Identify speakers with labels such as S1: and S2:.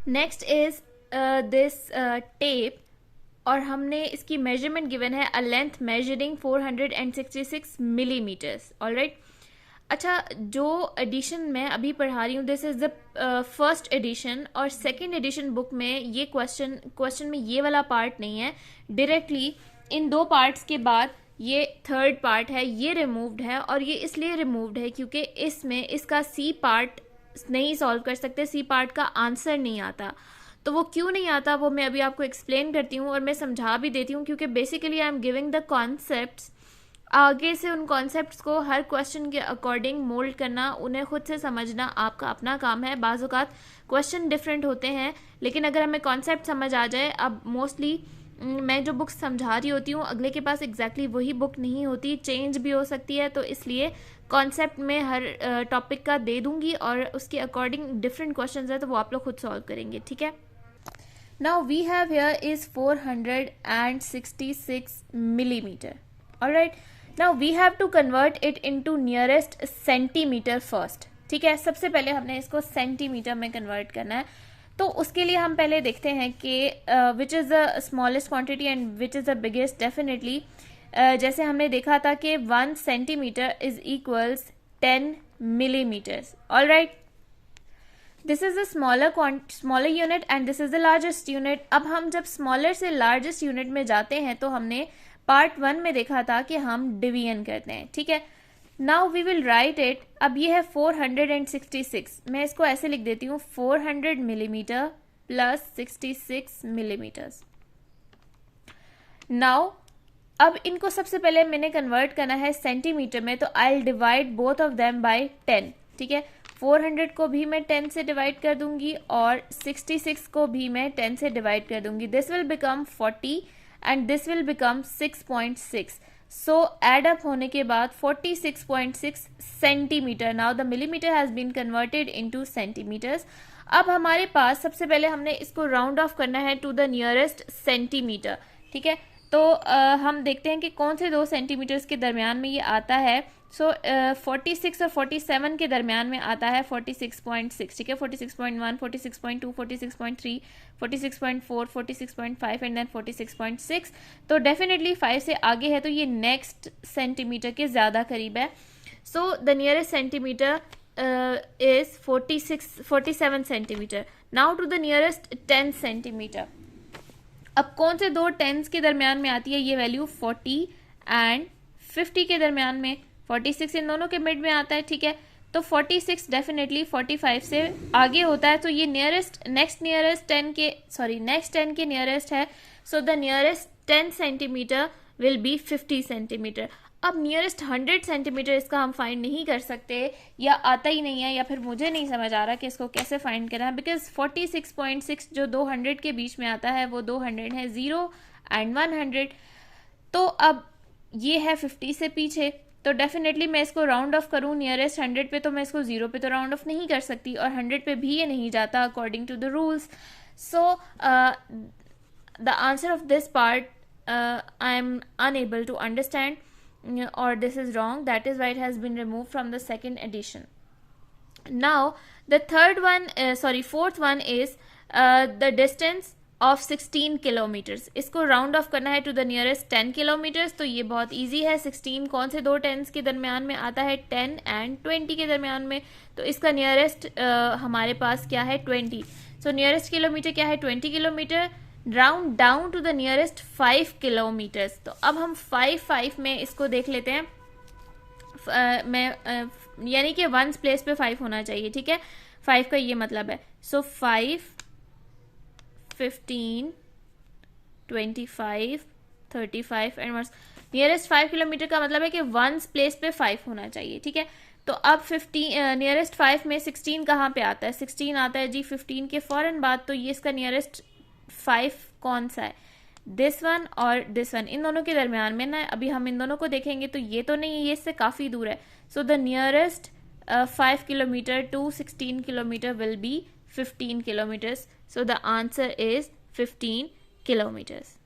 S1: Next is this tape, और हमने इसकी मेजरमेंट गिवन है a length measuring 466 millimetres. Alright. अच्छा, जो एडिशन मैं अभी पढ़ा रही हूँ this is the first edition, और सेकंड एडिशन बुक में ये क्वेश्चन में ये वाला पार्ट नहीं है. डायरेक्टली इन दो पार्ट्स के बाद ये थर्ड पार्ट है, ये रिमूव्ड है. और ये इसलिए रिमूव्ड है क्योंकि इसमें इसका सी पार्ट नहीं सॉल्व कर सकते, सी पार्ट का आंसर नहीं आता. तो वो क्यों नहीं आता वो मैं अभी आपको एक्सप्लेन करती हूँ और मैं समझा भी देती हूँ, क्योंकि basically I am giving the concepts. आगे से उन कॉन्सेप्ट्स को हर क्वेश्चन के अकॉर्डिंग मोल्ड करना, उन्हें खुद से समझना आपका अपना काम है. बाज़ औक़ात क्वेश्चन डिफरेंट होते हैं, लेकिन अगर हमें कॉन्सेप्ट समझ आ जाए, अब मोस्टली मैं जो बुक्स समझा रही होती हूँ अगले के पास एग्जैक्टली वही बुक नहीं होती, चेंज भी हो सकती है. तो इसलिए कॉन्सेप्ट में हर टॉपिक का दे दूंगी और उसके अकॉर्डिंग डिफरेंट क्वेश्चंस है तो वो आप लोग खुद सॉल्व करेंगे. ठीक है. Now we have here is 466 millimeter. Alright. Now we have to convert it into nearest centimeter first. ठीक है. सबसे पहले हमने इसको सेंटीमीटर में कन्वर्ट करना है. तो उसके लिए हम पहले देखते हैं कि which is the smallest quantity and which is the biggest. Definitely जैसे हमने देखा था कि 1 centimetre is equals 10 millimetres. All right. This is the smaller unit and this is the largest unit. अब हम जब स्मॉलर से लार्जेस्ट यूनिट में जाते हैं तो हमने पार्ट 1 में देखा था कि हम डिवीजन करते हैं. ठीक है. Now we will write it. अब ये है 466. मैं इसको ऐसे लिख देती हूँ 400 मिलीमीटर प्लस 66 मिलीमीटर्स. नाउ अब इनको सबसे पहले मैंने कन्वर्ट करना है सेंटीमीटर में, तो I will divide both of them by 10. ठीक है. 400 को भी मैं 10 से डिवाइड कर दूंगी और 66 को भी मैं 10 से डिवाइड कर दूंगी. This will become 40 and this will become 6.6. So add up होने के बाद 46.6 centimetre. Now the millimeter has been converted into centimeters. अब हमारे पास सबसे पहले हमने इसको राउंड ऑफ करना है टू द नियरेस्ट सेंटीमीटर. ठीक है. तो हम देखते हैं कि कौन से 2 सेंटीमीटर्स के दरमियान में ये आता है. सो 46 और 47 के दरमियान में आता है 46.6. ठीक है. 46.1, 46.2, 46.3, 46.4, 46.5 एंड देन 46.6. तो डेफिनेटली 5 से आगे है तो ये नेक्स्ट सेंटीमीटर के ज़्यादा करीब है. So the nearest centimetre is 47 centimetre. Now to the nearest 10 centimetre. अब कौन से 2 टेंस के दरमियान में आती है ये वैल्यू? 40 एंड 50 के दरमियान में. 46 इन दोनों के मिड में आता है. ठीक है. तो 46 डेफिनेटली 45 से आगे होता है. तो ये नेक्स्ट 10 के नियरेस्ट है. So the nearest 10 centimetre will be 50 centimetre. अब नियरेस्ट 100 सेंटीमीटर इसका हम फाइंड नहीं कर सकते, या आता ही नहीं है, या फिर मुझे नहीं समझ आ रहा कि इसको कैसे फाइंड करना है. बिकॉज 46.6 जो 200 के बीच में आता है वो 200 है, 0 एंड 100. तो अब ये है 50 से पीछे. तो डेफिनेटली मैं इसको राउंड ऑफ करूँ नियरेस्ट 100 पे तो मैं इसको 0 पे तो राउंड ऑफ नहीं कर सकती, और 100 पे भी ये नहीं जाता according to the rules. So the answer of this part I am unable to understand, or this is wrong. That is why it has been removed from the second edition. Now the fourth one is the distance of 16 kilometers. इसको round of करना है to the nearest 10 kilometres. तो ये बहुत easy है. 16 कौन से 2 tense के दरमियान में आता है? 10 एंड 20 के दरमियान में. तो इसका नियरेस्ट हमारे पास क्या है? 20. सो नियरेस्ट किलोमीटर क्या है? 20 kilometre. Round down to the nearest 5 kilometres. तो अब हम 5 में इसको देख लेते हैं. यानी कि 1 प्लेस पे 5 होना चाहिए. ठीक है. 5 का ये मतलब है. सो 5, 15, 25, 35 एंड नियरेस्ट 5 किलोमीटर का मतलब है कि 1 प्लेस पे 5 होना चाहिए. ठीक है. तो अब 15 नियरेस्ट 5 में 16 कहाँ पे आता है? 16 आता है जी 15 के फौरन बाद. तो ये इसका नियरेस्ट 5 कौन सा है? दिस वन और दिस वन. इन दोनों के दरमियान में ना, अभी हम इन दोनों को देखेंगे तो ये तो नहीं है, ये इससे काफ़ी दूर है. So the nearest 5 kilometre to 16 kilometre will be 15 kilometers. So the answer is 15 kilometers.